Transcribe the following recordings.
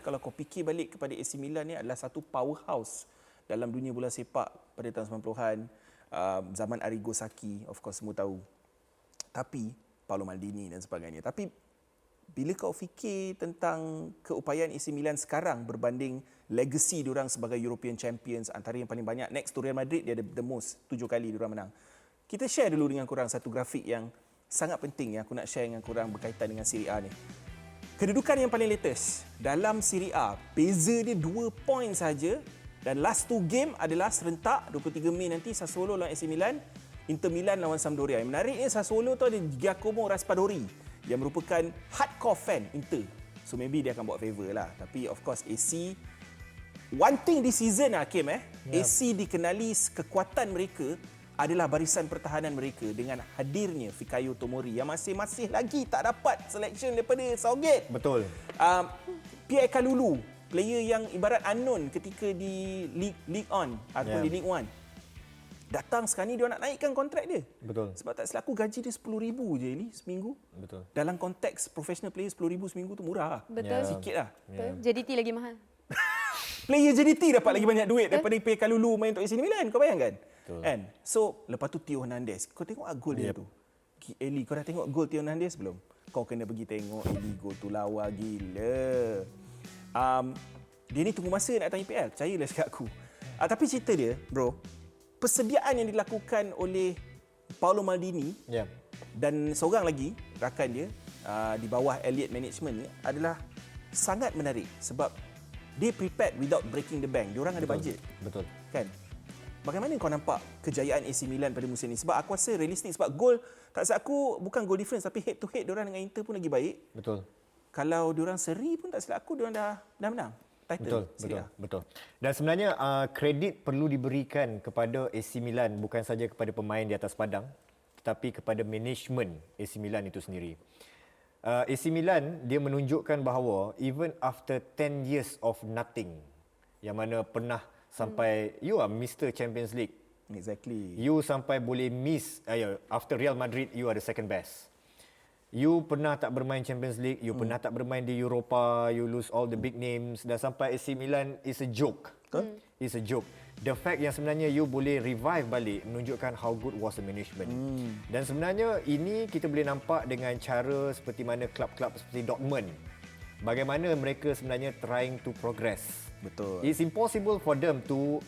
Kalau kau fikir balik kepada AC Milan ni adalah satu powerhouse dalam dunia bola sepak pada tahun 90-an, zaman Arrigo Sacchi, of course semua tahu. Tapi Paolo Maldini dan sebagainya. Tapi bila kau fikir tentang keupayaan AC Milan sekarang berbanding legacy diorang sebagai European Champions, antara yang paling banyak next to Real Madrid, dia ada the most, 7 kali diorang menang. Kita share dulu dengan korang satu grafik yang sangat penting yang aku nak share dengan korang berkaitan dengan Serie A ni. Kedudukan yang paling latest dalam Serie A, beza dia 2 poin saja, dan last 2 game adalah serentak 23 Mei nanti, Sassuolo lawan AC Milan, Inter Milan lawan Sampdoria. Yang menariknya Sassuolo tu ada Giacomo Raspadori yang merupakan hardcore fan Inter. So maybe dia akan buat favor lah. Tapi of course AC, one thing this season Hakim, AC dikenali kekuatan mereka adalah barisan pertahanan mereka dengan hadirnya Fikayo Tomori yang masih lagi tak dapat selection daripada Southgate. Betul. Pierre Kalulu, player yang ibarat unknown ketika di League On ataupun di League One. Datang sekarang ni dia nak naikkan kontrak dia. Betul. Sebab tak silap aku gaji dia 10,000 je ni seminggu. Betul. Dalam konteks professional player 10,000 seminggu tu murah lah. Betul. Sikit lah. Betul. JDT lagi mahal. Player JDT dapat lagi banyak duit daripada Pierre Kalulu main untuk AC Milan. Kau bayangkan? Betul. Kan? So, lepas tu Theo Hernandez. Kau tengok gol dia tu. Eli, kau dah tengok gol Theo Hernandez belum? Kau kena pergi tengok Eli gol tu, lawa gila. Dia ni tunggu masa nak datang IPL. Percayalah cakap aku. Tapi cerita dia, bro, persediaan yang dilakukan oleh Paolo Maldini dan seorang lagi rakan dia di bawah Elliott Management ni adalah sangat menarik sebab dia prepared without breaking the bank. Diorang ada budget. Betul. Kan? Bagaimana kau nampak kejayaan AC Milan pada musim ini? Sebab aku rasa realistik, sebab gol, tak silap aku bukan goal difference tapi head to head diorang dengan Inter pun lagi baik. Betul. Kalau diorang seri pun tak silap aku diorang dah menang title. Betul. Dan sebenarnya kredit perlu diberikan kepada AC Milan bukan saja kepada pemain di atas padang tetapi kepada management AC Milan itu sendiri. AC Milan dia menunjukkan bahawa even after 10 years of nothing, yang mana pernah sampai you are Mr. Champions League. Exactly. You sampai boleh miss after Real Madrid you are the second best. You pernah tak bermain Champions League, you pernah tak bermain di Europa, you lose all the big names dan sampai AC Milan is a joke. It's a joke. The fact yang sebenarnya you boleh revive balik menunjukkan how good was the management. Dan sebenarnya ini kita boleh nampak dengan cara seperti mana klub-klub seperti Dortmund. Bagaimana mereka sebenarnya trying to progress. Betul. It's impossible for them to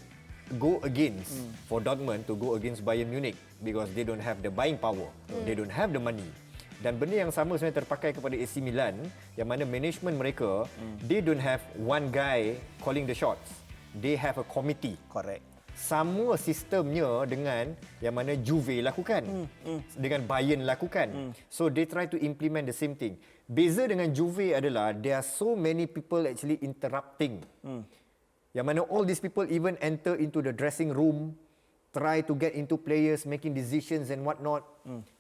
go against, for Dortmund to go against Bayern Munich because they don't have the buying power. They don't have the money. Dan benda yang sama sebenarnya terpakai kepada AC Milan yang mana management mereka, they don't have one guy calling the shots. They have a committee. Correct. Sama sistemnya dengan yang mana Juve lakukan, dengan Bayern lakukan. So they try to implement the same thing. Beza dengan Juve adalah there are so many people actually interrupting. Yang mana all these people even enter into the dressing room, try to get into players, making decisions and whatnot.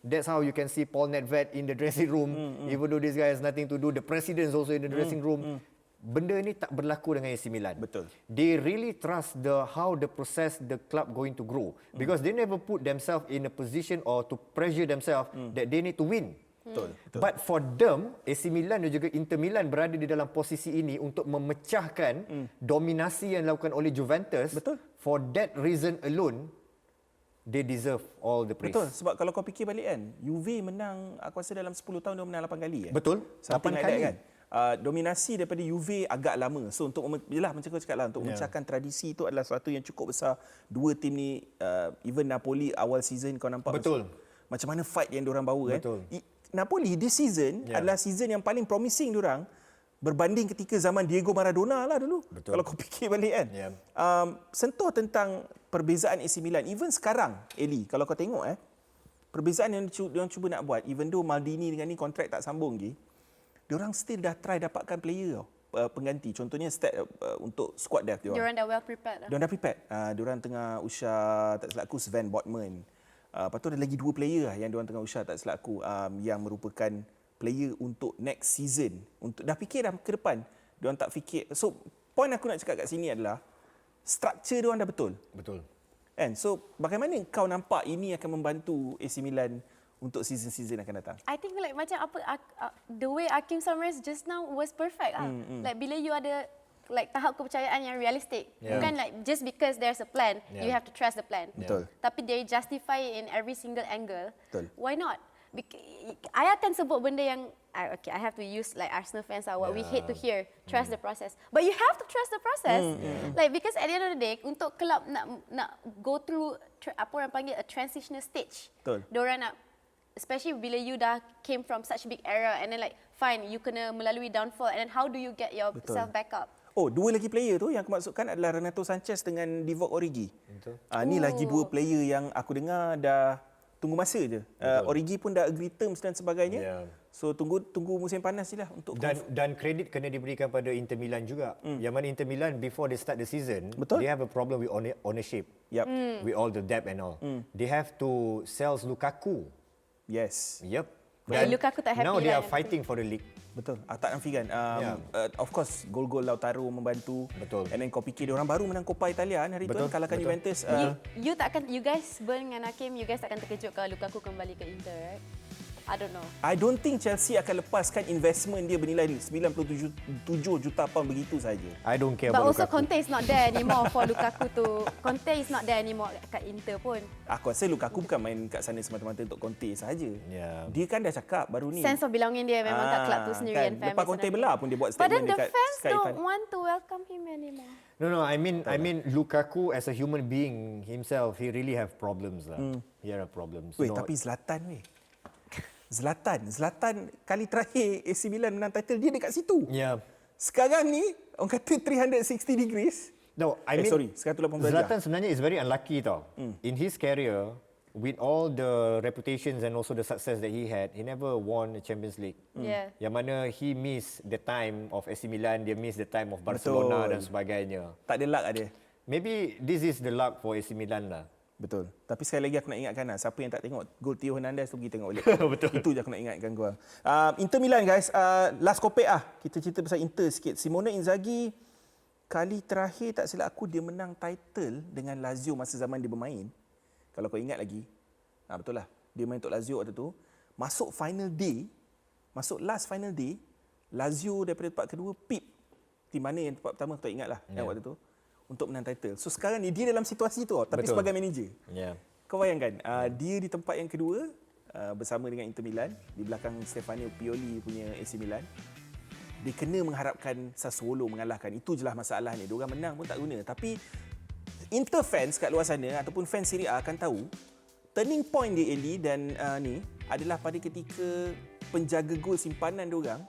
That's how you can see Paul Nedved in the dressing room. Even though this guy has nothing to do, the president is also in the dressing room. Benda ni tak berlaku dengan AC Milan. Betul. They really trust how the process the club going to grow because they never put themselves in a position or to pressure themselves that they need to win. Betul. But for them, AC Milan dan juga Inter Milan berada di dalam posisi ini untuk memecahkan dominasi yang dilakukan oleh Juventus. Betul. For that reason alone, they deserve all the praise. Betul, sebab kalau kau fikir balik kan, Juve menang, aku rasa dalam 10 tahun dia menang 8 kali. Betul, 8 kali. Kan? Dominasi daripada Juve agak lama. So untuk macam kau cakap lah, untuk memecahkan tradisi itu adalah sesuatu yang cukup besar. Dua tim ni, even Napoli awal season kau nampak macam mana fight yang diorang bawa. Betul. Kan? Napoli this season adalah season yang paling promising diorang berbanding ketika zaman Diego Maradona lah dulu. Betul. Kalau kau fikir balik kan. Sentuh tentang perbezaan AC Milan. Even sekarang, Eli, kalau kau tengok perbezaan yang diorang cuba nak buat, even though Maldini dengan ni kontrak tak sambung lagi, diorang still dah try dapatkan player pengganti. Contohnya untuk squad depth diorang. Diorang dah well prepared. Diorang dah prepared. Diorang tengah usah, tak silap aku, Sven Botman. Lepas tu ada lagi 2 player yang diorang tengah usah, tak silap aku, yang merupakan player untuk next season. Dah fikir dah ke depan. Diorang tak fikir. So, point aku nak cakap kat sini adalah structure diorang dah betul. Betul. So, bagaimana kau nampak ini akan membantu AC Milan untuk season-season akan datang? I think like macam the way Hakim summarize just now was perfect ah. Like bila you ada like tahap kepercayaan yang realistic. Bukan like just because there's a plan, you have to trust the plan. Betul. Tapi they justify it in every single angle. Betul. Why not? I akan sebut benda yang okay, I have to use like Arsenal fans what we hate to hear, trust the process. But you have to trust the process. Like because at the end of the day untuk kelab nak go through apa orang panggil a transitional stage. Betul. Diorang nak, especially bila you dah came from such big era and then like fine you kena melalui downfall and then how do you get yourself back up? Oh, dua lagi player tu yang aku maksudkan adalah Renato Sanchez dengan Divock Origi. Ni lagi dua player yang aku dengar dah tunggu masa je. Origi pun dah agree terms dan sebagainya. So tunggu musim panas je lah untuk dan kredit kena diberikan pada Inter Milan juga. Yang mana Inter Milan before they start the season, Betul. they have a problem with ownership. Yep. With all the debt and all. They have to sell Lukaku. Yes. Yep. Lukaku tak happy now they lah are fighting for the league. Betul. Tak nafikan. Of course, gol-gol Lautaro membantu. Betul. And then kau fikir diorang baru menang Coppa Italia hari tu kan, kalahkan Juventus. You guys burn dengan Hakim, you guys takkan terkejut kalau Lukaku kembali ke Inter, right? I don't know. I don't think Chelsea akan lepaskan investment dia bernilai 97 juta pound begitu saja. I don't care But about also Lukaku. Conte is not there anymore for Lukaku to. Conte is not there anymore kat Inter pun. Aku rasa Lukaku bukan main kat sana semata-mata untuk Conte saja. Yeah. Dia kan dah cakap baru ni. Sense of belonging dia memang kat club tu sendiri kan? and family. Lepas Conte belah pun dia buat But then statement the dekat fans Sky don't Tan. want to welcome him anymore. No, I mean Lukaku as a human being himself, he really have problems lah. He have problems. Weh, tapi Zlatan weh. Zlatan kali terakhir AC Milan menang title dia dekat situ. Yeah. Sekarang ni orang kata 360 degrees. No, I mean 180 darjah. Zlatan sebenarnya is very unlucky tau. In his career, with all the reputations and also the success that he had, he never won the Champions League. Yeah. Yang mana he missed the time of AC Milan, dia miss the time of Barcelona dan sebagainya. Tak ada luck lah dia. Maybe this is the luck for AC Milan lah. Betul. Tapi sekali lagi aku nak ingatkan lah, siapa yang tak tengok gol Theo Hernandez tu pergi tengok balik. Betul. Itu je aku nak ingatkan kau. Inter Milan guys, last kopek kita cerita pasal Inter sikit. Simone Inzaghi kali terakhir tak silap aku dia menang title dengan Lazio masa zaman dia bermain. Kalau kau ingat lagi. Betul lah. Dia main untuk Lazio waktu tu. Masuk last final day, Lazio daripada tempat kedua pip. Tim mana yang tempat pertama aku tak ingat lah waktu tu. Untuk menang title. So sekarang ni dia dalam situasi tu tapi sebagai manager. Yeah. Kau bayangkan, dia di tempat yang kedua bersama dengan Inter Milan, di belakang Stefano Pioli punya AC Milan. Dia kena mengharapkan Sassuolo mengalahkan. Itu je lah masalahnya. Diorang menang pun tak guna. Tapi Inter fans kat luar sana ataupun fans Serie A akan tahu turning point dia Eli dan ni adalah pada ketika penjaga gol simpanan diorang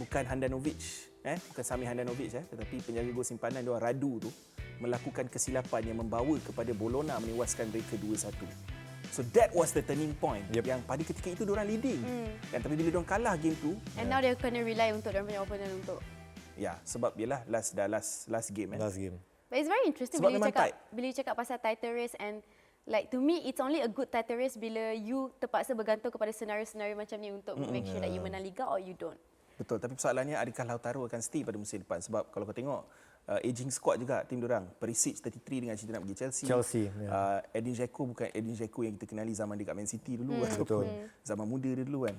bukan Handanovic. Bukan Sami Handanovic tetapi penjaga gol simpanan dia Radu tu melakukan kesilapan yang membawa kepada Bologna menewaskan mereka 2-1. So that was the turning point yang pada ketika itu diorang leading. Dan tapi bila diorang kalah game tu and now dia kena rely untuk diorang punya opponent untuk sebab ialah last game Last game. But it's very interesting Sebab bila you cakap pasal title race and like to me it's only a good title race bila you terpaksa bergantung kepada senario-senario macam ni untuk make sure that you menang liga or you don't. Betul, tapi persoalannya adakah Lautaro akan stay pada musim depan? Sebab kalau kau tengok aging squad juga tim diorang. Perisic 33 dengan cerita nak pergi Chelsea. Edin Dzeko bukan Edin Dzeko yang kita kenali zaman dia kat Man City dulu ataupun zaman muda dia dulu kan.